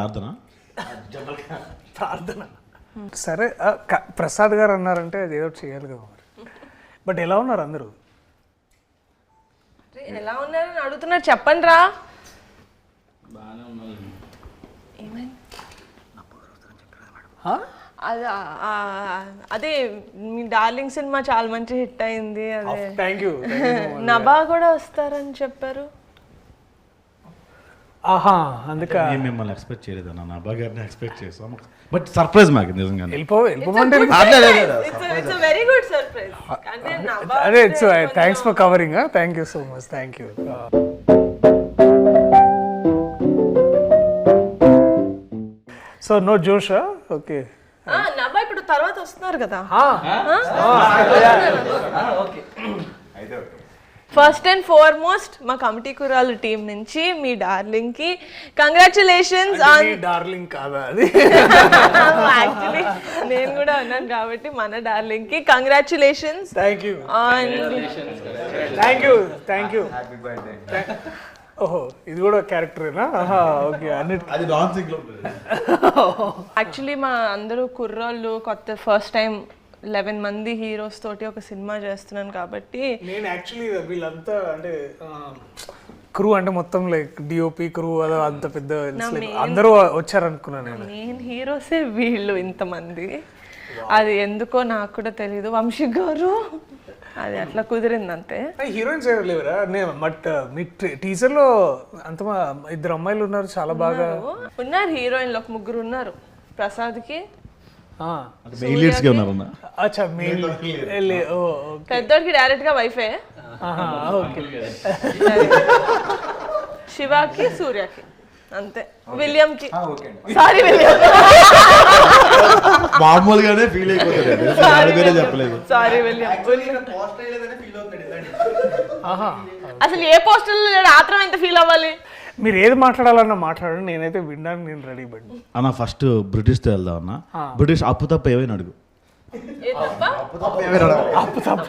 ప్రార్థన. ప్రార్థన సరే. ప్రసాద్ గారు అన్నారంటే అది ఏదో చేయాలి కదా మరి. బట్ ఎలా ఉన్నారు అందరూ? ఎలా ఉన్నారని అడుగుతున్నారు, చెప్పండి రా. అదే మీ డార్లింగ్ సినిమా చాలా మంచి హిట్ అయింది. అదే థ్యాంక్ యూ. నభా కూడా వస్తారని చెప్పారు. ఆహా, అందుకే మేము మిమ్మల్ని ఎక్స్పెక్ట్ చేయలేదు అన్న, నా బాగా ఎక్స్పెక్ట్ చేసాం. బట్ సర్ప్రైజ్ మాకు నిజంగా. వెళ్ళిపోమంటే ఇట్స్ వెరీ గుడ్ సర్ప్రైజ్. అదే it's thanks for covering. Thank you so much. Thank you. So no జోషా? ఓకే. నభా ఇప్పుడు తర్వాత వస్తున్నారు కదా. ఫస్ట్ అండ్ ఫార్మోస్ట్ మా కమిటీ కురాలు టీం నుంచి మీ డార్లింగ్ కి కంగ్రాచులేషన్స్ ఆన్. డార్లింగ్ కాదా అది? యాక్చువల్లీ నేను కూడా అన్నాను కాబట్టి మన డార్లింగ్ కి congratulations. Thank you. On thank you. Thank you. ఓహో, ఇది కూడా క్యారెక్టరేనా? ఓకే. అది నాన్ సింగ్ లో యాక్చువల్లీ మా అందరూ కుర్రోళ్ళు కొత్త ఫస్ట్ టైం 11 మంది హీరోస్ తోటి ఒక సినిమా చేస్తున్నాను కాబట్టి నేను యాక్చువల్లీ వీళ్ళంతా అంటే క్రూ అంటే మొత్తం లైక్ డిఓపి క్రూ అదో అంత పెద్ద అందరూ వచ్చారనుకున్నాను నేను. మెయిన్ హీరోసే వీళ్ళు ఇంతమంది. అది ఎందుకో నాకు కూడా తెలీదు. వంశీ గారు అది అట్లా కుదిరింది అంతే. హీరోయిన్స్ ఎవరు లేవరా? బట్ మీ టీజర్ లో అంత 2 అమ్మాయిలు ఉన్నారు, చాలా బాగా ఉన్నారు. హీరోయిన్లు ఒక 3 ఉన్నారు. ప్రసాద్ కి పెద్దోడికి డైరెక్ట్ గా వైఫే. శివాకి సూర్యకి అంతే. విలియం కి సారీ విలియం మామూలుగానే ఫీల్ అయిపోతుంది. చెప్పలేదు సారీ విలియం. అసలు ఏ పోస్టర్ ఆత్రం ఎంత ఫీల్ అవ్వాలి? మీరు ఏది మాట్లాడాలన్నా మాట్లాడండి, నేనైతే వినడానికి నేను రెడీ పడి. అన్న ఫస్ట్ బ్రిటిష్తో వెళ్దాం అన్న. బ్రిటిష్ అప్పు తప్ప ఏమైనా అడుగు. అప్పు తప్ప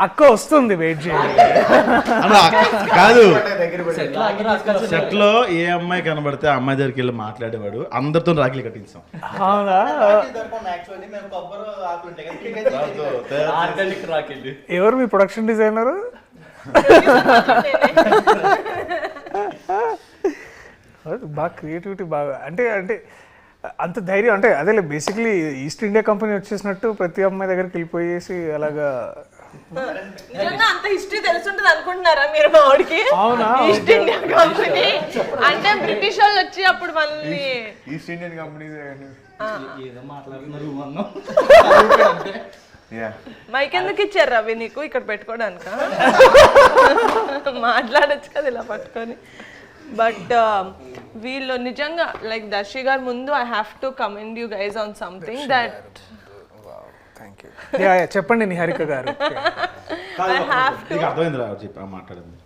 అక్క వస్తుంది, వెయిట్ చేయండి. కాదు, సెట్ లో ఏ అమ్మాయి కనబడితే ఆ అమ్మాయి దగ్గరికి వెళ్ళి మాట్లాడేవాడు. అందరితో రాఖీలు కట్టించాం. అవునా? ఎవరు మీ ప్రొడక్షన్ డిజైనర్? బాగా క్రియేటివిటీ బాగా అంటే అంటే అంత ధైర్యం అంటే అదే బేసిక్లీ ఈస్ట్ ఇండియా కంపెనీ వచ్చేసినట్టు ప్రతి అమ్మాయి దగ్గరికి వెళ్ళిపోయేసి అలాగా. నిజంగా అంత హిస్టరీ తెలుసుంటది అనుకుంటున్నారా మీరు మా వాడికి? అవునా? ఈస్ట్ ఇండియా కంపెనీ అంటే బ్రిటిష్ వాళ్ళు వచ్చి అప్పుడు మళ్ళీ ఈస్ట్ ఇండియన్ కంపెనీ మైక్ ఎందుకు ఇచ్చారు రవి నీకు ఇక్కడ పెట్టుకోవడానిక? మాట్లాడచ్చు కదా ఇలా పట్టుకొని. బట్ వీళ్ళు నిజంగా లైక్ దర్శి గారు ముందు I have to commend you guys on something that. చెప్పండి నిహారిక గారు. అర్థమైంది మాట్లాడింది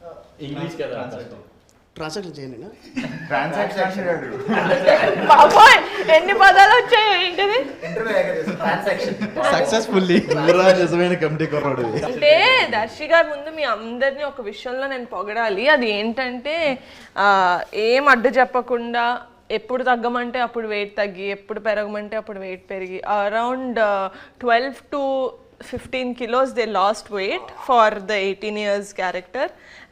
ఇంగ్లీష్ కదా. ట్రాన్సాక్షన్ చేయండి. బాబోయ్ ఎన్ని పదాలు వచ్చాయో ఏంటిది? సక్సెస్ఫుల్లీ నిజమైన కమిటీ కొన్నాడు. అంటే దర్శి గారి ముందు మీ అందరినీ ఒక విషయంలో నేను పొగడాలి. అది ఏంటంటే ఏం అడ్డు చెప్పకుండా ఎప్పుడు తగ్గమంటే అప్పుడు వెయిట్ తగ్గి, ఎప్పుడు పెరగమంటే అప్పుడు వెయిట్ పెరిగి around 12 to 15 kilos they lost weight for the 18 years character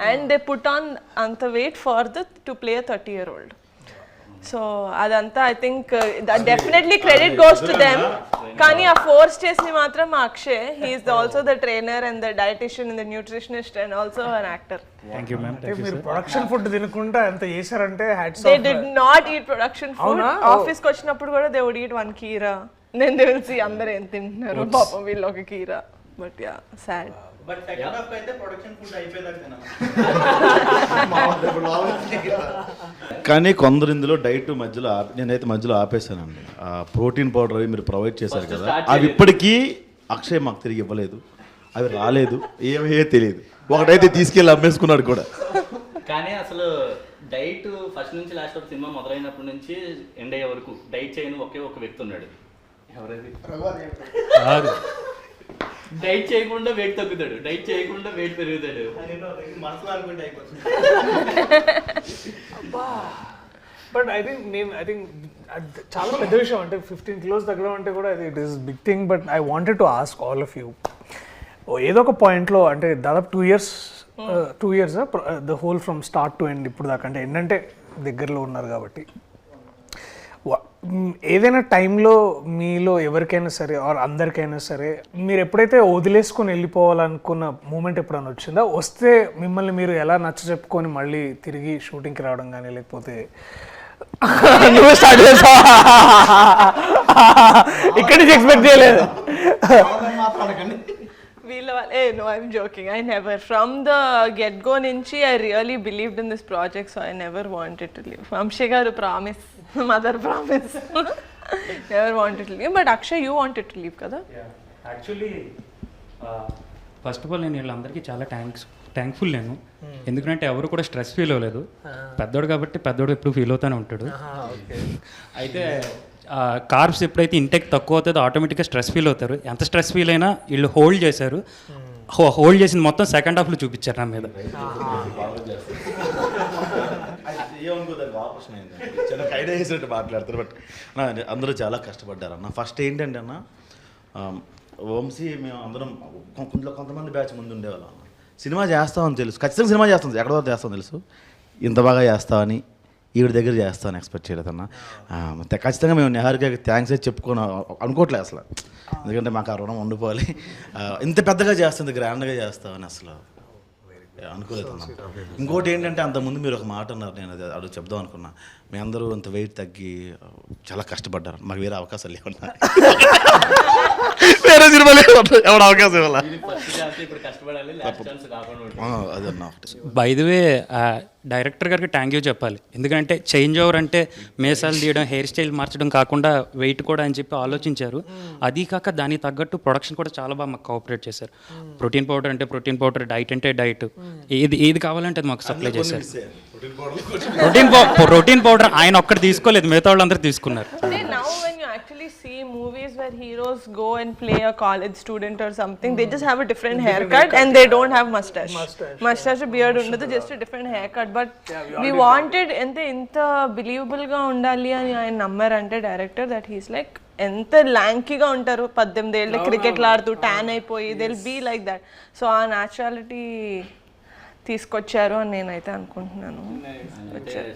and they put on anta weight for to play a 30-year-old. So adanta I think that definitely credit goes to them. Kani a force chesni matram Akshay, he is also the trainer and the dietitian and the nutritionist and also an actor. Thank you ma'am. మీరు production food తినకుండా ఎంత చేశారంటే hats off. They did not eat production food. Office కి వచ్చినప్పుడు కూడా they would eat 1 keera. Then they will see అందరూ ఏం తింటున్నారు పాపం వీళ్ళు ఒక కీరా. But yeah sad. But second half అయితే ప్రొడక్షన్ ఫుడ్ అయిపోయేదాకా కానీ కొందరు ఇందులో డైట్ మధ్యలో నేనైతే మధ్యలో ఆపేశానండి. ఆ ప్రోటీన్ పౌడర్ అవి మీరు ప్రొవైడ్ చేశారు కదా, అవి ఇప్పటికీ అక్షయ్ మాకు తిరిగి ఇవ్వలేదు. అవి రాలేదు, ఏమీ తెలియదు. ఒకటైతే తీసుకెళ్ళి అమ్మేసుకున్నాడు కూడా. కానీ అసలు డైట్ ఫస్ట్ నుంచి లాస్ట్ వరకు సినిమా మొదలైనప్పటి నుంచి ఎండ్ అయ్యే వరకు డైట్ చేయని ఒకే ఒక వ్యక్తి ఉన్నాడు. ఎవరైతే డైట్ చేయకుండా వెయిట్ తగ్గుతాడు, డైట్ చేయకుండా వెయిట్ పెరుగుతాడు. మనసులో అనుకుంటే అయిపోతుంది. బట్ ఐ థింక్ చాలా పెద్ద విషయం అంటే 15 kilos తగ్గడం అంటే కూడా it is big thing. But I wanted to ask all of you, ఏదో ఒక పాయింట్లో అంటే దాదాపు 2 years the whole from start to end ఇప్పుడు దాకా అంటే ఏంటంటే దగ్గరలో ఉన్నారు కాబట్టి ఏదైనా టైంలో మీలో ఎవరికైనా సరే ఆర్ అందరికైనా సరే మీరు ఎప్పుడైతే వదిలేసుకొని వెళ్ళిపోవాలనుకున్న మూమెంట్ ఎప్పుడైనా వచ్చిందా? వస్తే మిమ్మల్ని మీరు ఎలా నచ్చ చెప్పుకొని మళ్ళీ తిరిగి షూటింగ్కి రావడం కానీ లేకపోతే నువ్వే స్టార్ట్ చేసావా? ఇక్కడి నుంచి ఎక్స్పెక్ట్ చేయలేదు. No, I'm joking. I never. From the get-go nunchi, I really believed in this project, so I never wanted to leave. Vamshi garu promise, mother promise. Never wanted to leave. But Akshay, you wanted to leave, kada? Yeah. Actually, first of all నేను వీళ్ళందరికీ చాలా thankful నేను, ఎందుకంటే ఎవరు కూడా stress feel అవ్వలేదు. పెద్దోడు కాబట్టి పెద్దోడు ఎప్పుడు ఫీల్ అవుతూనే ఉంటాడు. అయితే కార్బ్స్ ఎప్పుడైతే ఇంటెక్ తక్కువ అవుతుందో ఆటోమేటిక్గా స్ట్రెస్ ఫీల్ అవుతారు. ఎంత స్ట్రెస్ ఫీల్ అయినా వీళ్ళు హోల్డ్ చేశారు. హోల్డ్ చేసింది మొత్తం సెకండ్ హాఫ్లో చూపించారు నా మీద. చిన్న ఐడియా చేసినట్టు మాట్లాడతారు. బట్ అందరూ చాలా కష్టపడ్డారు అన్న. ఫస్ట్ ఏంటంటే అన్న, వంశీ మేము అందరం కొంతమంది బ్యాచ్ ముందు ఉండేవాళ్ళం. సినిమా చేస్తామని తెలుసు, ఖచ్చితంగా సినిమా చేస్తాం, ఎక్కడో చేస్తామని తెలుసు. ఇంత బాగా చేస్తామని ఈవిడ దగ్గర చేస్తామని ఎక్స్పెక్ట్ చేయలేదన్నా. ఖచ్చితంగా మేము నిహారికకి థ్యాంక్స్ అయితే చెప్పుకొని అనుకోవట్లేదు అసలు, ఎందుకంటే మాకు ఆ రుణం ఉండిపోవాలి. ఇంత పెద్దగా చేస్తుంది, గ్రాండ్గా చేస్తామని అసలు అనుకోలేదు. ఇంకోటి ఏంటంటే అంతకుముందు మీరు ఒక మాట అన్నారు, నేను అది అడుగు చెప్దాం అనుకున్నా. మీ అందరూ అంత వెయిట్ తగ్గి చాలా కష్టపడ్డారు, మాకు వేరే అవకాశాలు లేవన్నా, వేరే సినిమా లేవన్నా, ఎవరు అవకాశం ఇవ్వాలా అది అన్నా. బై ది వే డైరెక్టర్ గారికి థ్యాంక్ యూ చెప్పాలి, ఎందుకంటే చేంజ్ ఓవర్ అంటే మేసాలు తీయడం, హెయిర్ స్టైల్ మార్చడం కాకుండా వెయిట్ కూడా అని చెప్పి ఆలోచించారు. అది కాక దానికి తగ్గట్టు ప్రొడక్షన్ కూడా చాలా బాగా మాకు కోఆపరేట్ చేశారు. ప్రోటీన్ పౌడర్ అంటే ప్రోటీన్ పౌడర్, డైట్ అంటే డైట్, ఏది కావాలంటే అది మాకు సప్లై చేశారు. ప్రోటీన్ పౌడర్ ఆయన ఒక్కటి తీసుకోలేదు, మిగతా వాళ్ళందరూ తీసుకున్నారు. Now when you actually see movies where heroes go and play a college student or something, they just have a different haircut and they don't have mustache beard ఉండదు, just a different haircut. But we wanted ఎంత believable గా ఉండాలి అని ఆయన నమ్మారంటే director, that he's like ఎంత ల్యాంకీగా ఉంటారు, 18 ఏళ్ళ క్రికెట్లు ఆడుతూ ట్యాన్ అయిపోయి, they will be like that. So ఆ న్యాచురాలిటీ తీసుకొచ్చారు అని నేనైతే అనుకుంటున్నాను.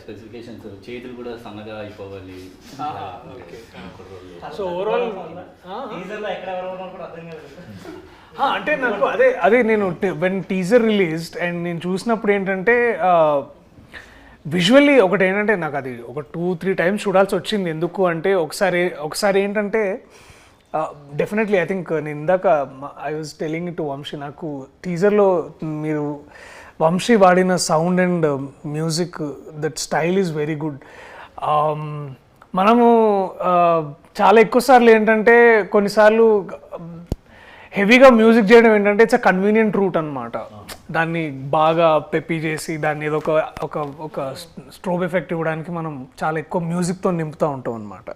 స్పెసిఫికేషన్స్, చేతులు కూడా సన్నగా అయిపోవాలి. సో ఓవరాల్ అంటే నాకు అదే నేను వెన్ టీజర్ రిలీజ్డ్ అండ్ నేను చూసినప్పుడు ఏంటంటే విజువల్లీ ఒకటి ఏంటంటే నాకు అది ఒక 2-3 times చూడాల్సి వచ్చింది. ఎందుకు అంటే ఒకసారి ఏంటంటే డెఫినెట్లీ ఐ థింక్ నేను ఇందాక I was telling to Vamsi, నాకు టీజర్లో మీరు వంశీ వాడిన sound and music, that style is very good. మనము చాలా ఎక్కువ సార్లు ఏంటంటే కొన్నిసార్లు హెవీగా మ్యూజిక్ చేయడం ఏంటంటే ఇట్స్ అ కన్వీనియంట్ రూట్ అనమాట. దాన్ని బాగా పెప్పి చేసి దాన్ని ఏదో ఒక స్ట్రోబ్ ఎఫెక్ట్ ఇవ్వడానికి మనం చాలా ఎక్కువ మ్యూజిక్తో నింపుతూ ఉంటాం అనమాట.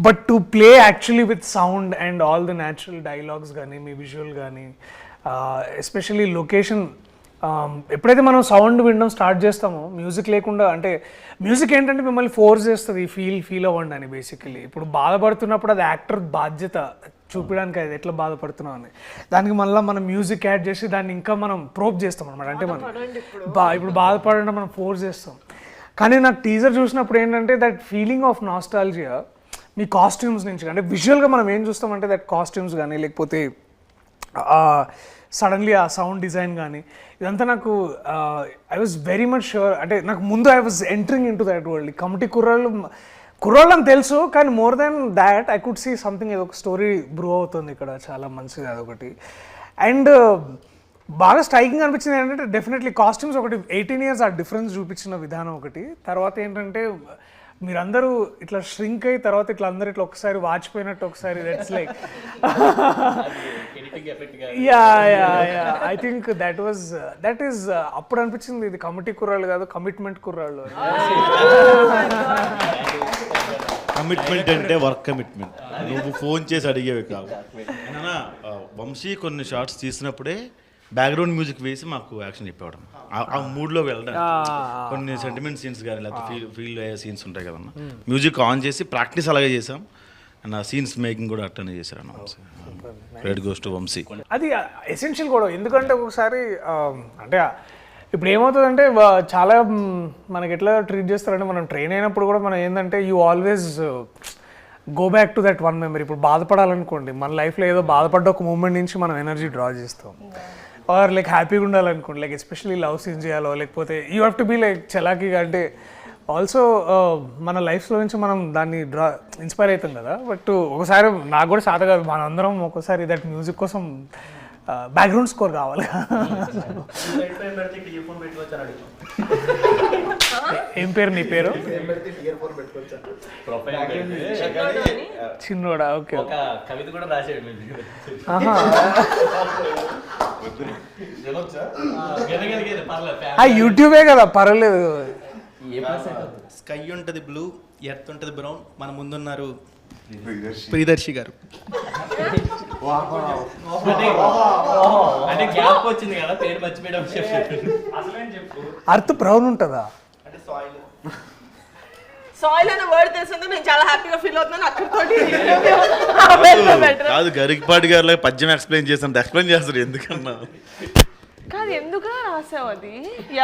But to play actually with sound and all the natural dialogues కానీ మీ విజువల్ కానీ ఎస్పెషల్లీ లొకేషన్, ఎప్పుడైతే మనం సౌండ్ వినడం స్టార్ట్ చేస్తామో మ్యూజిక్ లేకుండా, అంటే మ్యూజిక్ ఏంటంటే మిమ్మల్ని ఫోర్స్ చేస్తుంది ఫీల్ అవ్వండి అని. బేసికలీ ఇప్పుడు బాధపడుతున్నప్పుడు అది యాక్టర్ బాధ్యత చూపించడానికి, అది ఎట్లా బాధపడుతున్నాం అని. దానికి మళ్ళీ మనం మ్యూజిక్ యాడ్ చేసి దాన్ని ఇంకా మనం ప్రోప్ చేస్తాం అనమాట. అంటే మనం ఇప్పుడు బాధపడడం మనం ఫోర్స్ చేస్తాం. కానీ నాకు టీజర్ చూసినప్పుడు ఏంటంటే that feeling of nostalgia me costumes నుంచి, అంటే విజువల్గా మనం ఏం చూస్తామంటే దట్ కాస్ట్యూమ్స్ కానీ లేకపోతే సడన్లీ ఆ సౌండ్ డిజైన్ కానీ ఇదంతా నాకు I was very much sure. అంటే నాకు ముందు I was entering in to that world. Committee కుర్రాళ్ళు అని తెలుసు, కానీ more than that I could see something, ఏదో ఒక స్టోరీ బ్రూ అవుతుంది ఇక్కడ, చాలా మంచిది అదొకటి. అండ్ బాగా స్ట్రైకింగ్ అనిపించింది ఏంటంటే డెఫినెట్లీ కాస్ట్యూమ్స్ ఒకటి, 18 years ఆ డిఫరెన్స్ చూపించిన విధానం ఒకటి. తర్వాత ఏంటంటే మీరందరూ ఇట్లా ష్రింక్ అయ్యి తర్వాత ఇట్లా అందరూ ఇట్లా ఒకసారి వాచిపోయినట్టు ఒకసారి, that's like I think that is అప్పుడు అనిపించింది ఇది కమిటీ కుర్రాళ్ళు కాదు, కమిట్మెంట్ కుర్రాళ్ళు. కమిట్మెంట్ అంటే వర్క్ కమిట్మెంట్. నువ్వు ఫోన్ చేసి అడిగేవి కావు. అయినా వంశీ కొన్ని షార్ట్స్ తీసినప్పుడే బ్యాక్గ్రౌండ్ మ్యూజిక్ వేసి మాకు యాక్షన్ చెప్పేవాడు. ఆ మూడ్లో వెళ్ళడం కొన్ని సెంటిమెంట్ సీన్స్ కానీ లేకపోతే ఫీల్ అయ్యే సీన్స్ ఉంటాయి కదన్నా, మ్యూజిక్ ఆన్ చేసి ప్రాక్టీస్ అలాగే చేసాం. అండ్ ఆ సీన్స్ మేకింగ్ కూడా అట్టనే చేశారు అన్న Vamsi. Credit goes to Vamsi. అది ఎసెన్షియల్ కూడా, ఎందుకంటే ఒకసారి అంటే ఇప్పుడు ఏమవుతుందంటే చాలా మనకి ఎట్లా ట్రీట్ చేస్తారంటే, మనం ట్రైన్ అయినప్పుడు కూడా మనం ఏంటంటే you always go back to that one memory. ఇప్పుడు బాధపడాలనుకోండి, మన లైఫ్లో ఏదో బాధపడ్డ ఒక మూమెంట్ నుంచి మనం ఎనర్జీ డ్రా చేస్తాం. ఆర్ లైక్ హ్యాపీగా ఉండాలనుకోండి, లైక్ ఎస్పెషల్లీ లవ్ సీన్ చేయాలో లేకపోతే you have to be like చలాకీగా. అంటే ఆల్సో మన లైఫ్లో నుంచి మనం దాన్ని ఇన్స్పైర్ అవుతాం కదా. బట్ ఒకసారి నాకు కూడా సాధ కాదు, మనందరం ఒక్కోసారి దట్ మ్యూజిక్ కోసం బ్యాక్గ్రౌండ్ స్కోర్ కావాలి. ఏం పేరు నీ పేరు? చిన్నోడా? ఓకే. ఒక కవిత కూడా రాసాడు. యూట్యూబే కదా, పర్వాలేదు. స్కై ఉంటుంది బ్లూ, ఎర్త్ ఉంటుంది బ్రౌన్, మన ముందున్నారు ప్రియదర్శి గారు. అంటే గ్యాప్ వచ్చింది కదా, పేరు మర్చిపోయడం. అర్త్ బ్రౌన్ ఉంటుందా? అంటే సాయిల్ సాయిల్ అనే వర్డ్ తెలిసిందో నేను చాలా హ్యాపీగా ఫీల్ అవుతున్నాను. అక్కడితోటి కాదు, గరికపాటి గారు పద్యం ఎక్స్ప్లెయిన్ చేస్తాను, ఎక్స్ప్లెయిన్ చేస్తారు ఎందుకన్నా. కాదు, ఎందుకురా రాసావు? అది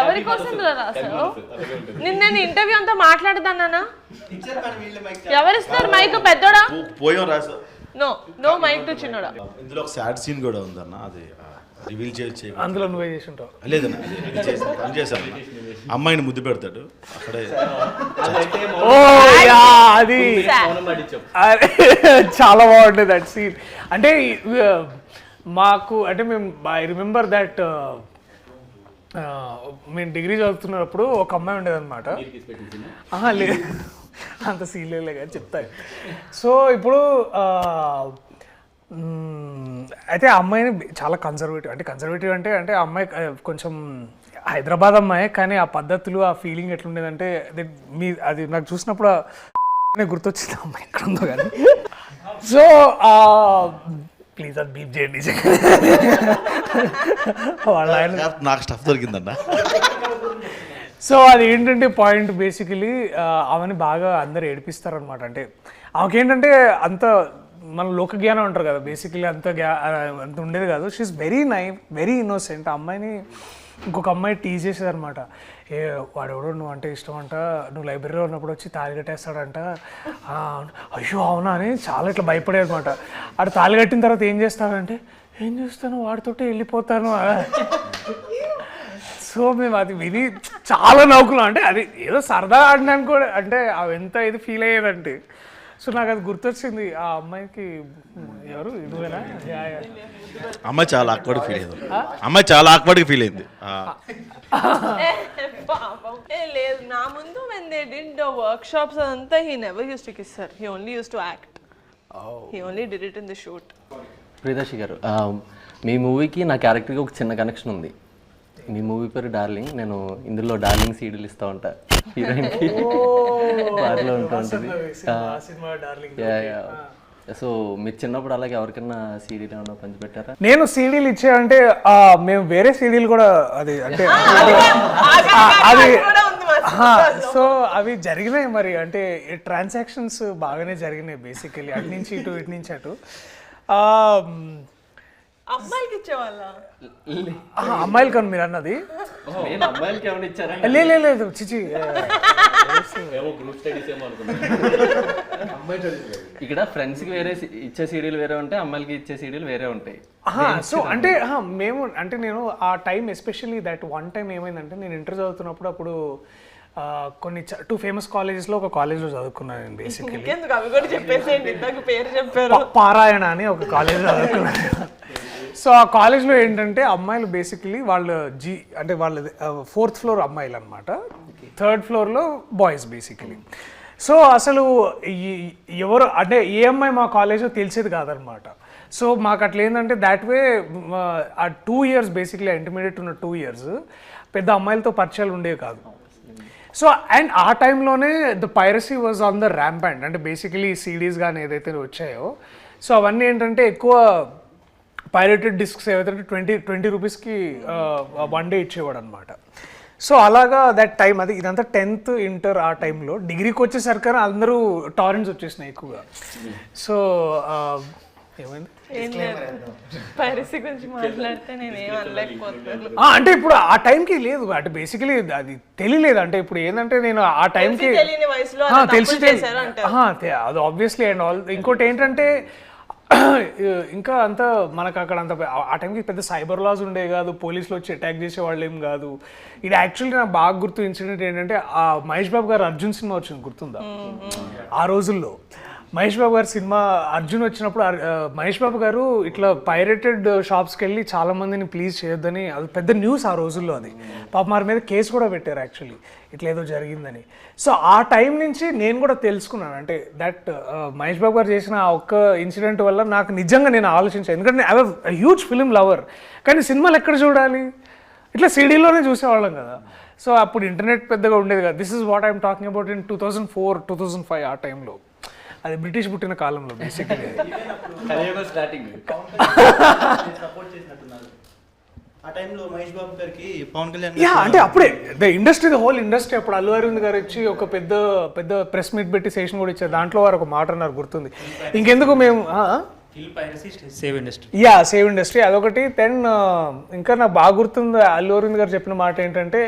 ఎవరి కోసం రాసావు? నేను ఇంటర్వ్యూ అంతా మాట్లాడదానా? ఎవరిస్తారు మైక్? పెద్దోడా? పోయం రాసా. నో మైక్ టు చిన్నోడా. ఇందులో ఒక సాడ్ సీన్ కూడా ఉందన్న, అది రివీల్ చేయొచ్చు. అందులో నువ్వే చేసి ఉంటావు. లేదన్న, పని చేశాను. అమ్మాయిని ముద్దు పెడతాడు అక్కడే. అది చాలా బాగుంటుంది దట్ సీన్. అంటే మాకు అంటే మేము ఐ రిమెంబర్ దట్ మేము డిగ్రీ చదువుతున్నప్పుడు ఒక అమ్మాయి ఉండేదన్నమాట. లేదు, అంత సీన్లే కానీ చెప్తాయి. సో ఇప్పుడు అయితే ఆ అమ్మాయిని చాలా కన్జర్వేటివ్ అంటే ఆ అమ్మాయి కొంచెం హైదరాబాద్ అమ్మాయి, కానీ ఆ పద్ధతులు ఆ ఫీలింగ్ ఎట్లుండేదంటే అది నాకు చూసినప్పుడు గుర్తొచ్చింది అమ్మాయి ఎక్కడ ఉందో కానీ. సో ప్లీజ్ అది బీప్ చేయండి. వాళ్ళ నాకు స్టఫ్ దొరికిందన్న. సో అది ఏంటంటే పాయింట్ బేసికలీ ఆమెని బాగా అందరు ఏడిపిస్తారనమాట. అంటే ఆమెకేంటంటే అంత మన లోక జ్ఞానం అంటారు కదా, బేసికలీ అంత ఉండేది కాదు. She's very very innocent. ఆ అమ్మాయిని ఇంకొక అమ్మాయి టీజ్ చేసేది అనమాట. వాడెవడో నువ్వు అంటే ఇష్టం అంట, నువ్వు లైబ్రరీలో ఉన్నప్పుడు వచ్చి తాళి కట్టేస్తాడంట. అయ్యో అవునా అని చాలా ఇట్లా భయపడేది అనమాట. ఆడు తాళి కట్టిన తర్వాత ఏం చేస్తానంటే, ఏం చేస్తాను వాడితోటే వెళ్ళిపోతాను. సో మేము అది విని చాలా నవ్వుకున్నాం. అంటే అది ఏదో సరదా ఆడినాను కూడా, అంటే అవి ఎంత ఇది ఫీల్ అయ్యేదంటే. సో నాకు అది గుర్తొచ్చింది. ఆ అమ్మాయికి ఎవరు నువ్వేనా? అమ్మాయి చాలా ఆక్వర్డ్ ఫీల్ అయింది. అమ్మాయి చాలా ఆక్వర్డ్గా ఫీల్ అయింది. లేదు, నా ముందు when they did the workshops అదంతా he never used to kiss her. He only used to act. He only did it in the shoot. Priyadarshi గారు, మీ మూవీకి నా క్యారెక్టర్కి ఒక చిన్న కనెక్షన్ ఉంది. మీ మూవీ పేరు డార్లింగ్. నేను ఇందులో డార్లింగ్ సీడీలు ఇస్తూ ఉంటా హీరోయిన్కి, వాటిలో ఉంటూ ఉంటుంది. సో మీరు చిన్నప్పుడు అలాగే ఎవరికైనా సీడీలు ఏమన్నా పంచిపెట్టారా? నేను సీడీలు ఇచ్చానంటే మేము వేరే సీడీలు కూడా అది అంటే అది సో అవి జరిగినాయి మరి. అంటే ట్రాన్సాక్షన్స్ బాగానే జరిగినాయి బేసికలీ, అటు నుంచి ఇటు ఇటు నుంచి అటు. అమ్మాయికి ఇచ్చేవాళ్ళ? అమ్మాయిలు కానీ మీరు అన్నది నేను అమ్మాయిలకి ఏమైనా ఇచ్చారా? లేదు చిచి. గ్రూప్ స్టడీస్ ఏమో అనుకున్నాను. ఇక్కడ ఫ్రెండ్స్కి వేరే ఇచ్చే సీడీలు వేరే ఉంటాయి, అమ్మాయిలకి ఇచ్చే సీడీలు వేరే ఉంటాయి. సో అంటే మేము అంటే నేను ఆ time especially that one time ఏమైందంటే, నేను ఇంటర్ చదువుతున్నప్పుడు అప్పుడు కొన్ని 2 ఫేమస్ కాలేజెస్లో ఒక కాలేజ్లో చదువుకున్నాను నేను బేసికలీ. అవి కూడా చెప్పేసేయండి, నాకు పేరు చెప్పారు. పారాయణ అని ఒక కాలేజ్లో చదువుకున్నాను. సో ఆ కాలేజ్లో ఏంటంటే అమ్మాయిలు బేసికలీ వాళ్ళు అంటే వాళ్ళు 4th ఫ్లోర్ అమ్మాయిలు అనమాట, 3rd ఫ్లోర్లో బాయ్స్ బేసికలీ. సో అసలు ఎవరు అంటే ఏ అమ్మాయి మా కాలేజ్లో తెలిసేది కాదనమాట. సో మాకు అట్లా ఏంటంటే దాట్ వే ఆ 2 years బేసిక్లీ ఇంటర్మీడియట్ ఉన్న 2 years పెద్ద అమ్మాయిలతో పరిచయాలు ఉండేవి కాదు. సో అండ్ ఆ టైంలోనే the piracy was on the ramp అంటే బేసికలీ సిడీస్ కానీ ఏదైతే వచ్చాయో సో అవన్నీ ఏంటంటే ఎక్కువ పైరేటెడ్ డిస్క్స్ ఏవైతే 20 రూపీస్కి 1 డే ఇచ్చేవాడు అనమాట. సో అలాగా దట్ టైం అది ఇదంతా 10th ఇంటర్ ఆ టైంలో. డిగ్రీకి వచ్చేసరికి అందరూ టారెంట్స్ వచ్చేసినాయి ఎక్కువగా. సో ఏమైంది ఏం లేదు, పైరసీ గురించి మాట్లాడితే నేను ఏం అనలేకపోతున్నాను. అంటే ఇప్పుడు ఆ టైంకి లేదు అంటే బేసికలీ అది తెలియలేదు. అంటే ఇప్పుడు ఏంటంటే నేను ఆ టైంకి తెలియని వయసులో అలా తెలిసి తప్పులు చేశారు అంటారు. అది ఆబ్వియస్లీ అండ్ ఆల్. ఇంకోటి ఏంటంటే ఇంకా అంత మనకు అక్కడ అంత ఆ టైంకి పెద్ద సైబర్ లాస్ ఉండే కాదు, పోలీసులు వచ్చి అటాక్ చేసే వాళ్ళు ఏం కాదు. ఇది యాక్చువల్లీ నాకు బాగా గుర్తు ఇన్సిడెంట్ ఏంటంటే ఆ మహేష్ బాబు గారు అర్జున్ సినిమా వచ్చింది గుర్తుందా? ఆ రోజుల్లో మహేష్ బాబు గారి సినిమా అర్జున్ వచ్చినప్పుడు మహేష్ బాబు గారు ఇట్లా పైరేటెడ్ షాప్స్కి వెళ్ళి చాలా మందిని ప్లీజ్ చేయొద్దని, అది పెద్ద న్యూస్ ఆ రోజుల్లో. అది పాప వారి మీద కేసు కూడా పెట్టారు యాక్చువల్లీ ఇట్లా ఏదో జరిగిందని. సో ఆ టైం నుంచి నేను కూడా తెలుసుకున్నాను అంటే దట్ మహేష్ బాబు గారు చేసిన ఆ ఒక్క ఇన్సిడెంట్ వల్ల నాకు నిజంగా నేను ఆలోచించాను. ఎందుకంటే I was huge film lover, కానీ సినిమాలు ఎక్కడ చూడాలి, ఇట్లా సిడీలోనే చూసేవాళ్ళం కదా. సో అప్పుడు ఇంటర్నెట్ పెద్దగా ఉండేది కదా. This is what I'm talking about in 2004, 2005 ఆ టైంలో. అది బ్రిటిష్ పుట్టిన కాలంలో బేసిక్లీ. స్టార్టింగ్ ఆ టైంలో మహేష్ బాబు గారికి పవన్ కళ్యాణ్ అంటే అప్పుడే the industry, the whole industry అప్పుడు అల్లు అరవింద్ గారు వచ్చి ఒక పెద్ద పెద్ద ప్రెస్ మీట్ పెట్టి సెషన్ కూడా ఇచ్చారు. దాంట్లో వారు ఒక మాట అన్నారు గుర్తుంది, ఇంకెందుకు మేము సేవ్ ఇండస్ట్రీ అదొకటి. దెన్ ఇంకా నాకు బాగా గుర్తుంది అల్లు అరవింద్ గారు చెప్పిన మాట ఏంటంటే,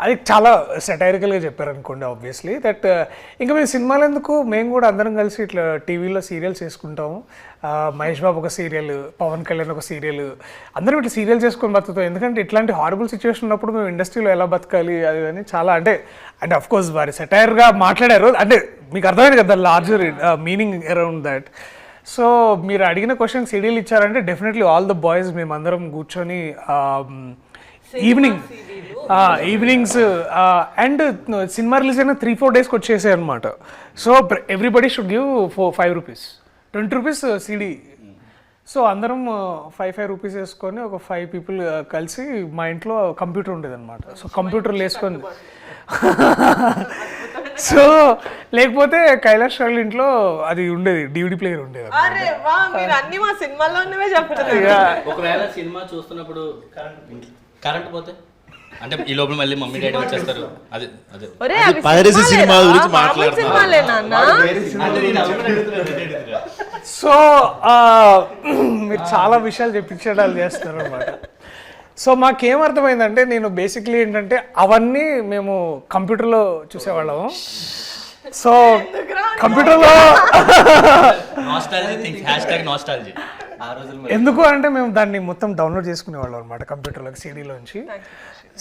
అది చాలా సెటైరికల్గా చెప్పారు అనుకోండి ఆబ్వియస్లీ, దట్ ఇంకా మేము సినిమాలు ఎందుకు, మేము కూడా అందరం కలిసి ఇట్లా టీవీలో సీరియల్స్ చేసుకుంటాము. మహేష్ బాబు ఒక సీరియల్, పవన్ కళ్యాణ్ ఒక సీరియల్, అందరం ఇట్లా సీరియల్ చేసుకొని బతుకుతాం. ఎందుకంటే ఇట్లాంటి హారబుల్ సిచ్యువేషన్ ఉన్నప్పుడు మేము ఇండస్ట్రీలో ఎలా బతకాలి అది అని చాలా అంటే అఫ్ కోర్స్ వారి సెటైర్గా మాట్లాడారు. అంటే మీకు అర్థమైంది కదా larger meaning around that. So మీరు అడిగిన క్వశ్చన్ సీడీలు ఇచ్చారంటే డెఫినెట్లీ ఆల్ ద బాయ్స్ మేమందరం కూర్చొని ఈవినింగ్స్ అండ్ సినిమా రిలీజ్ అయిన 3-4 డేస్కి వచ్చేసాయి అనమాట. So everybody should give 5 rupees, 20 rupees CD. So అందరం 5 రూపీస్ వేసుకొని ఒక 5 పీపుల్ కలిసి మా ఇంట్లో కంప్యూటర్ ఉండేది అనమాట. సో కంప్యూటర్లు వేసుకొని సో లేకపోతే కైలాష్ వాళ్ళ ఇంట్లో అది ఉండేది, డివిడి ప్లేయర్ ఉండేది. అరే వా, మీరు అన్ని మా సినిమాల్లోనే చెప్తున్నారు. ఒకవేళ సినిమా చూస్తున్నప్పుడు కరెంట్ పోతే అంటే ఈ లోపల మళ్ళీ మమ్మీ డాడీ వచ్చేస్తారు. అదే అదే ఒరే అవి పైరసీ సినిమా గురించి మామూలు సినిమాలే నాన్న. సో మీరు చాలా విషయాలు చెప్పించడాలు చేస్తున్నారు అనమాట. సో మాకేమర్థమైందంటే, నేను బేసిక్లీ ఏంటంటే అవన్నీ మేము కంప్యూటర్లో చూసేవాళ్ళము. సో కంప్యూటర్లో ఎందుకు అంటే మేము దాన్ని మొత్తం డౌన్లోడ్ చేసుకునేవాళ్ళం అనమాట కంప్యూటర్లోకి సీడీలోంచి.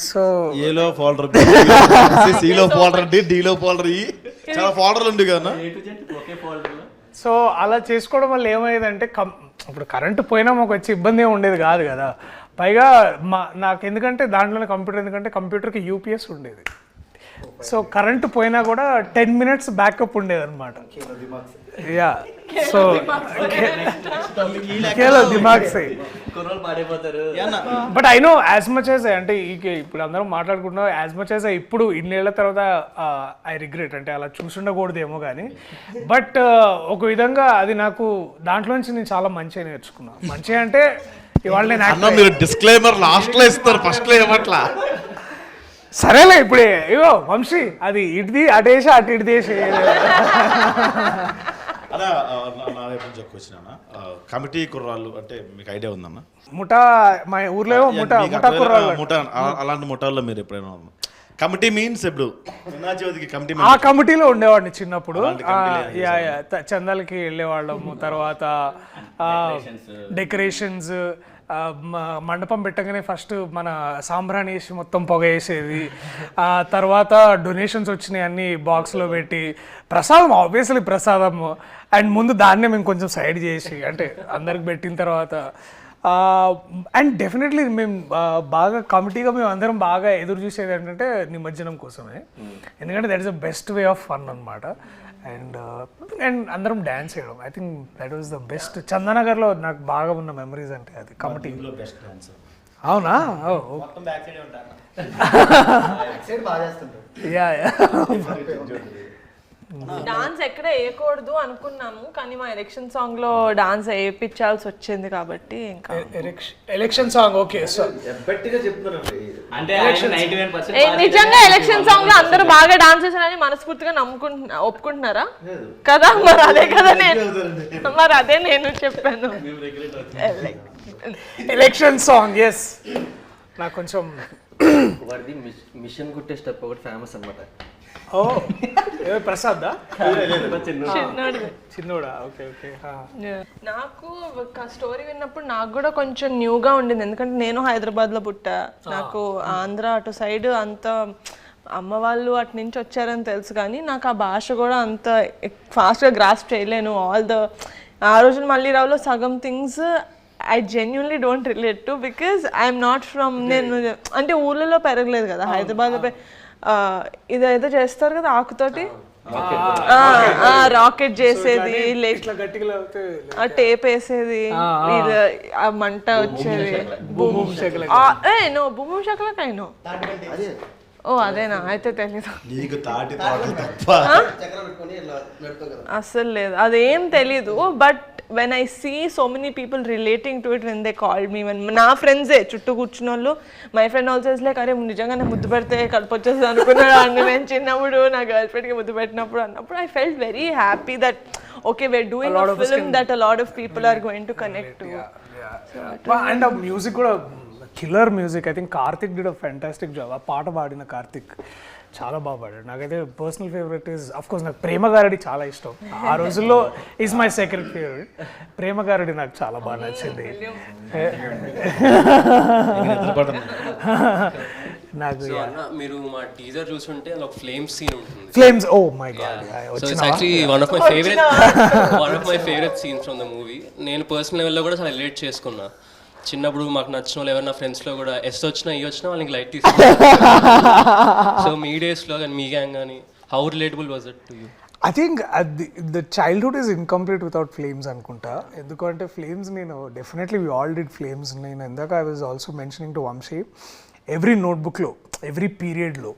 సో ఏలో ఫోల్డర్, సిలో ఫోల్డర్, డీలో ఫోల్డర్, చాలా ఫోల్డర్లు ఉండే కదా. సో అలా చేసుకోవడం వల్ల ఏమయ్యేదంటే ఇప్పుడు కరెంటు పోయినా మాకు వచ్చి ఇబ్బంది ఏమి ఉండేది కాదు కదా. పైగా నాకు ఎందుకంటే దాంట్లోనే కంప్యూటర్, ఎందుకంటే కంప్యూటర్కి యూపీఎస్ ఉండేది. సో కరెంటు పోయినా కూడా 10 minutes బ్యాకప్ ఉండేది అనమాట. యా సో దిమాగ్ సై but I know as much as అంటే ఇప్పుడు అందరం మాట్లాడుకుంటున్నాం, యాజ్ మచ్ యాజ్ ఇప్పుడు ఇన్నేళ్ల తర్వాత ఐ రిగ్రెట్ అంటే అలా చూసుండకూడదేమో కానీ, బట్ ఒక విధంగా అది నాకు దాంట్లోంచి నేను చాలా మంచిగా నేర్చుకున్నాను. మంచిగా అంటే ఇవాళ నేను మీరు డిస్క్లైమర్ లాస్ట్ లో ఇస్తారు, ఫస్ట్ లో ఏమట్లా. సరేలే ఇప్పుడే ఇగో వంశీ అది ఇటుది అటేసి అటు ఇటు దేశం అలా నా వైపు నుంచి ఒక వచ్చిన కమిటీ కుర్రాళ్ళు అంటే మీకు ఐడియా ఉందన్న? ముఠా మా ఊర్లో ముఠా కుర్రాళ్ళు, ముఠా అలాంటి ముఠాల్లో మీరు ఎప్పుడైనా కమిటీ మీన్స్ ఇప్పుడు కమిటీ ఆ కమిటీలో ఉండేవాడిని చిన్నప్పుడు. చందాలకి వెళ్ళేవాళ్ళము, తర్వాత డెకరేషన్స్, మండపం పెట్టగానే ఫస్ట్ మన సాంబ్రాణి వేసి మొత్తం పొగ వేసేది, తర్వాత డొనేషన్స్ వచ్చినాయి అన్ని బాక్స్లో పెట్టి, ప్రసాదం ఆబ్వియస్లీ ప్రసాదం, అండ్ ముందు దాన్నే మేము కొంచెం సైడ్ చేసి అంటే అందరికి పెట్టిన తర్వాత. అండ్ డెఫినెట్లీ మేము బాగా కమిటీగా మేము అందరం బాగా ఎదురు చూసేది ఏంటంటే నిమజ్జనం కోసమే, ఎందుకంటే that is the best way of fun అనమాట. అండ్ అందరం డ్యాన్స్ చేయడం, I think that was the best. చందనగర్లో నాకు బాగా ఉన్న మెమరీస్ అంటే అది కమిటీ. అవునా మొత్తం బ్యాక్ సైడ్ ఉంటాను. యా యా డాన్స్ ఎక్కడ వేయకూడదు అనుకున్నాము కానీ మా ఎలక్షన్ సాంగ్ లో డాన్స్ వేయించాల్సి వచ్చింది కాబట్టి ఇంకా ఎలక్షన్ సాంగ్ ఓకే సో గట్టిగా చెప్తున్నానండి. అంటే 99% నిజంగా ఎలక్షన్ సాంగ్ లో అందరూ బాగా డాన్స్ చేశారని మనస్ఫూర్తిగా ఒప్పుకుంటున్నారా కదా? మరి అదే నేను చెప్పాను. ఎలక్షన్ సాంగ్ ఎస్ నాకు కొంచెం వాడిది మిషన్ కుట్టే స్టెప్ ఒకటి ఫేమస్ అనమాట. ఓ ప్రసాద్ చిన్నోడిది. చిన్నోడా ఓకే ఓకే నాకు ఒక స్టోరీ విన్నప్పుడు నాకు కూడా కొంచెం న్యూగా ఉండింది ఎందుకంటే నేను హైదరాబాద్లో పుట్టా. నాకు ఆంధ్ర అటు సైడ్ అంత అమ్మ వాళ్ళు అటు నుంచి వచ్చారని తెలుసు కానీ నాకు ఆ భాష కూడా అంత ఫాస్ట్గా గ్రాస్ప్ చేయలేను. ఆ రోజున మళ్ళీ రావులో సగం things I genuinely don't relate to because I'm not from నేను అంటే ఊళ్ళలో పెరగలేదు కదా హైదరాబాద్లో. ఇదైతే చేస్తారు కదా ఆకుతోటి రాకెట్ చేసేది టేప్ వేసేది ఆ మంట వచ్చేది భూమి శకలకైనా. ఓ అదేనా అయితే తెలీదు అస్సలు లేదు అదేం తెలీదు. But when I see so many people relating to it when they called me, when నా ఫ్రెండ్సే చుట్టూ కూర్చున్న వాళ్ళు my friend also is like అరే నిజంగానే ముద్దు పెడితే కడుపు వచ్చేస్తుంది అనుకున్నాడు అండి నేను చిన్నప్పుడు నా గర్ల్ ఫ్రెండ్కి ముద్దు పెట్టినప్పుడు అన్నప్పుడు I felt very happy that okay we're doing a film that a lot of people are going to connect to. And ఆ మ్యూజిక్ కూడా killer music. I think Karthik did a fantastic job. ఆ పాట పాడిన కార్తిక్ చాలా బాగా పాడాడు. నాకైతే personal favourite is of course నాకు ప్రేమ గారడి చాలా ఇష్టం. ఆ రోజుల్లో ఈజ్ మై సెకండ్ ఫేవరెట్. ప్రేమ గారడి నాకు చాలా బాగా నచ్చింది. నాకు మీరు మా టీజర్ చూసుంటే ఒక ఫ్లేమ్ సీన్ ఉంటుంది. Flames oh my god so it's actually one of my favourite scenes from the movie. నేను పర్సనల్ లెవెల్లో కూడా చాలా రిలేట్ చేసుకున్నా. చిన్నప్పుడు మాకు నచ్చిన వాళ్ళు ఎవరైనా ఫ్రెండ్స్లో కూడా ఎస్ వచ్చినా ఈ వచ్చినా వాళ్ళకి లైట్ తీసుకున్నారు. సో మీ డేస్లో కానీ మీ గ్యాంగ్ కానీ how relatable was it to you? I think the childhood is incomplete without flames అనుకుంటా. ఎందుకంటే ఫ్లేమ్స్ నేను definitely we all did flames. నేను ఇందాక I was also mentioning to Vamshi every నోట్బుక్లో ఎవ్రీ పీరియడ్లో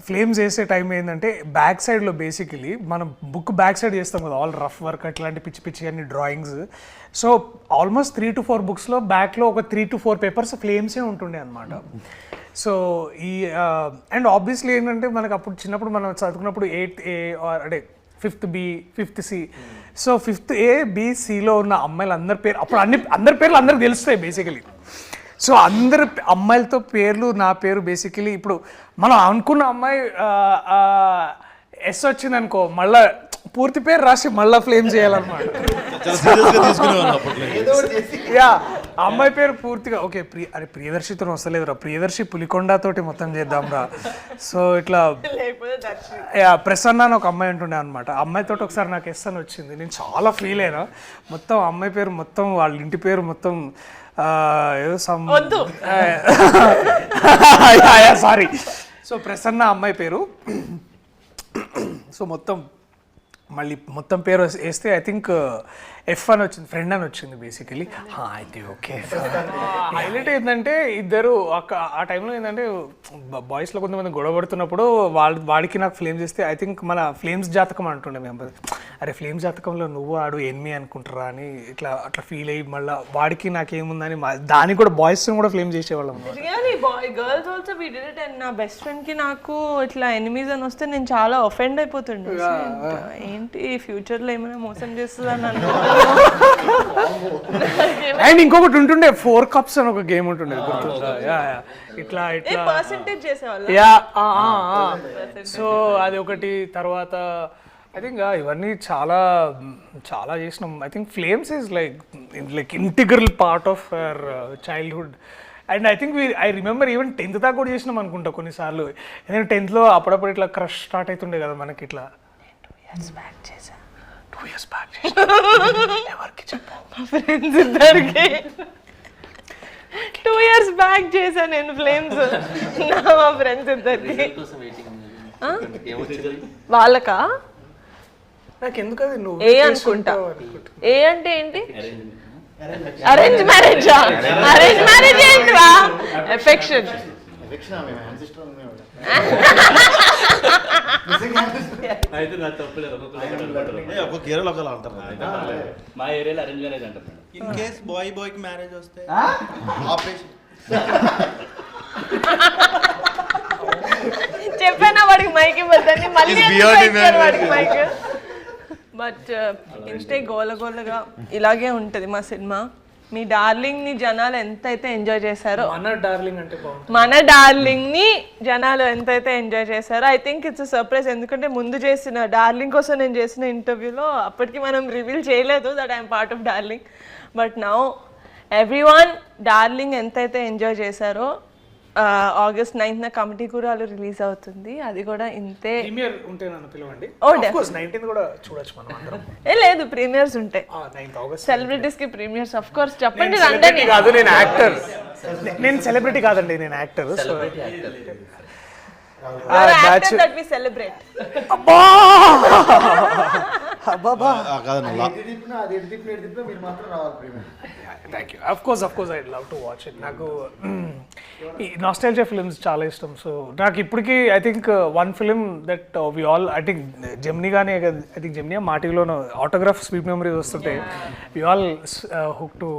ఫ్లేమ్స్ వేసే టైం ఏంటంటే బ్యాక్ సైడ్లో బేసికలీ మనం బుక్ బ్యాక్ సైడ్ చేస్తాం కదా ఆల్ రఫ్ వర్క్ అట్లాంటి పిచ్చి పిచ్చి అన్ని డ్రాయింగ్స్. సో ఆల్మోస్ట్ 3 to 4 బుక్స్లో బ్యాక్లో ఒక 3 to 4 పేపర్స్ ఫ్లేమ్సే ఉంటుండే అనమాట. సో ఈ అండ్ ఆబ్వియస్లీ ఏంటంటే మనకు అప్పుడు చిన్నప్పుడు మనం చదువుకున్నప్పుడు 8th A అంటే 5th B 5th C. So 5th A B Cలో ఉన్న అమ్మాయిలు అందరి పేరు అప్పుడు అందరి పేర్లు అందరికి తెలుస్తాయి బేసికలీ. సో అందరు అమ్మాయిలతో పేర్లు నా పేరు బేసికలీ ఇప్పుడు మనం అనుకున్న అమ్మాయి ఎస్ వచ్చింది అనుకో మళ్ళా పూర్తి పేరు రాసి మళ్ళీ ఫ్లేమ్ చేయాలన్నమాట. యా అమ్మాయి పేరు పూర్తిగా ఓకే అరే ప్రియదర్శితో వస్తలేదురా ప్రియదర్శి పులికొండతోటి మొత్తం చేద్దాం రా. సో ఇట్లా ప్రసన్న అని ఒక అమ్మాయి ఉంటుండే అనమాట. అమ్మాయితో ఒకసారి నాకు ఎస్ అని వచ్చింది. నేను చాలా ఫీల్ అయినా. మొత్తం అమ్మాయి పేరు మొత్తం వాళ్ళ ఇంటి పేరు మొత్తం సారీ. సో ప్రసన్న అమ్మాయి పేరు. సో మొత్తం పేరు వేస్తే ఐ థింక్ ఎఫ్ అని వచ్చింది, ఫ్రెండ్ అని వచ్చింది బేసికలీ. అయితే ఓకే. హైలైట్ ఏంటంటే ఇద్దరు ఆ టైంలో ఏంటంటే బాయ్స్లో కొంతమంది గొడవ పడుతున్నప్పుడు వాడికి నాకు ఫ్లేమ్స్ ఇస్తే ఐ థింక్ మన ఫ్లేమ్స్ జాతకం అంటుండే మేము. అరే ఫ్లేమ్స్ జాతకంలో నువ్వు ఆడు ఎనిమి అనుకుంటారా అని అట్లా ఫీల్ అయ్యి మళ్ళీ వాడికి నాకేముందని దానికి కూడా బాయ్స్ కూడా ఫ్లేమ్ చేసేవాళ్ళం. Girls also we did it. And నా బెస్ట్ ఫ్రెండ్ కి నాకు ఇట్లా ఎనిమీస్ అని వస్తే నేను చాలా ఒఫెండ్ అయిపోతుండే. ఏంటి ఫ్యూచర్ లో ఏమైనా మోసం చేస్తుందని అనుకుంటున్నా. అండ్ ఇంకొకటి ఉంటుండే 4 cups అని ఒక గేమ్ ఉంటుండే గుర్తుందా? ఇట్లా పర్సెంటేజ్ చేసేవాళ్ళు. సో అది ఒకటి. తర్వాత ఐ థింక్ ఇవన్నీ చాలా చాలా చేసినాం. I think flames is like integral part of our childhood. And I think I remember even 10th దాకా కూడా చేసినాం అనుకుంటా కొన్నిసార్లు. ఎందుకంటే 10thలో అప్పుడప్పుడు ఇట్లా క్రష్ స్టార్ట్ అవుతుండే కదా మనకి. ఇట్లా 2 years back ఎవరికి చెప్పావు? మా ఫ్రెండ్స్ ఇద్దరికి 2 years బ్యాక్ చేశా నేను ఫ్లేమ్స్. మా ఫ్రెండ్స్ ఇద్దరికి. వాళ్ళకా నాకు ఎందుకు అది నువ్వు ఏ అనుకుంటా. ఏ అంటే ఏంటి? అరేంజ్ మ్యారేజా? అరేంజ్ మ్యారేజ్ ఏంట్రా? ఎఫెక్షన్. అయితే నా తప్పులేదు, ఒక్కొక్క ఏరియాలో ఒకలా అంటారు కదా. మా ఏరియాలో అరేంజ్ మ్యారేజ్ అంటారు. ఇన్ కేస్ బాయ్ కి మ్యారేజ్ వస్తే ఆపరేషన్. చెప్పానా వాడికి మైక్ ఇవ్వద్దని, మళ్ళీ ఎందుకు ఇచ్చారు వాడికి మైక్? బట్ ఇంతే గోలగోలగా ఇలాగే ఉంటుంది మా సినిమా. మీ డార్లింగ్ ని జనాలు ఎంతైతే ఎంజాయ్ చేశారో, మన డార్లింగ్ అంటే బాగుంటుంది. మన డార్లింగ్ ని జనాలు ఎంతైతే ఎంజాయ్ చేశారో, ఐ థింక్ ఇట్స్ సర్ప్రైజ్. ఎందుకంటే ముందు చేసిన డార్లింగ్ కోసం నేను చేసిన ఇంటర్వ్యూలో అప్పటికి మనం రివీల్ చేయలేదు that I'm part of darling. But now everyone darling ఎంతైతే ఎంజాయ్ చేశారో, ఆగస్ట్ 9th కమిటీ కూరాలు రిలీజ్ అవుతుంది. అది కూడా ఇంతే. ప్రీమియర్ ఉంటే నన్ను పిలవండి. Oh, ఆఫ్ కోర్స్ 19th కూడా చూడొచ్చు మనం అందరం. లేదు, ప్రీమియర్స్ ఉంటాయి. 9th ఆగస్ట్ సెలబ్రిటీస్ కి ప్రీమియర్స్ ఆఫ్ కోర్స్. చెప్పండి నేను సెలబ్రిటీ కాదు, నేను యాక్టర్. నేను సెలబ్రిటీ కాదండి, నేను actor. So that we celebrate. కాదండి thank you. Of course I love to watch it. నాకు ఈ నాస్టాల్జియా ఫిల్మ్స్ చాలా ఇష్టం. సో నాకు ఇప్పటికీ I think one film that we all, I think Gemini కానీ, ఐ థింక్ జెమినీ మాటిలోనూ ఆటోగ్రాఫ్ స్వీట్ మెమరీస్ వస్తుంటే we all hook to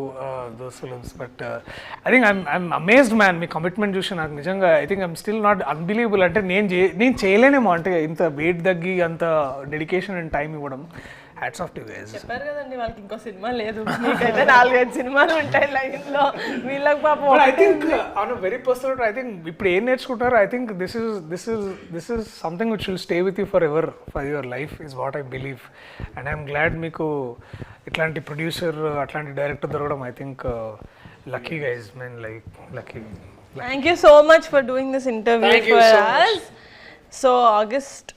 those films. But I think I'm amazed man. మీ కమిట్మెంట్ చూసి నాకు నిజంగా I think I'm still not unbelievable. అంటే నేను చేయలేనేమో, అంటే ఇంత వెయిట్ తగ్గి అంత డెడికేషన్ అండ్ టైం ఇవ్వడం. Hats off to guys. చెప్పారు కదండి వాళ్ళకి ఇంకో సినిమా లేదు, మీకైతే 4-5 సినిమాలు ఉంటాయి లైన్ లో. వీళ్ళకి పాపం I think on very personal, I think ఇప్పుడు ఏం నేర్చుకుంటారు, I think this is something which will stay with you for ever, for your life is what I believe. And I'm glad మీకు ఇట్లాంటి ప్రొడ్యూసర్, అట్లాంటి director దొరకడం. I think lucky guys, men like lucky. Thank you so much for doing this interview for us. So August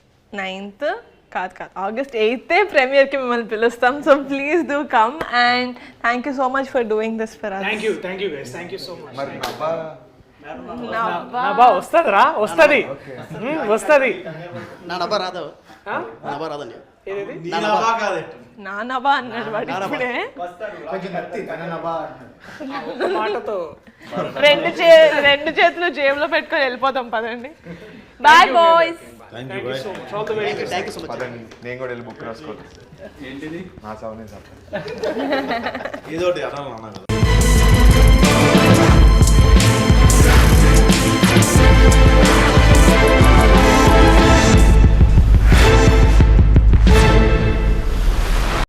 9th కాదు August 8th ప్రీమియర్కి మిమ్మల్ని పిలుస్తాం. So please do come and thank you so much for doing this for us. Thank you guys, thank you so much. Nabha వస్తుందిరా, వస్తుంది. నా నబ్బా రాదా? నబ్బా రాదండి. నా నభా అన్నాడు వాడు ఇప్పుడే. మాటతో రెండు చేతులు జేబులో పెట్టుకొని వెళ్ళిపోతాం. పదండి. Bye boys. Thank you so much. All the very best. Thank you so much. నేను కూడా వెళ్ళి బుక్ రాసుకోవాలి. ఏంటిది? నా సౌండ్ ఏదో ఒకటి అనాలి.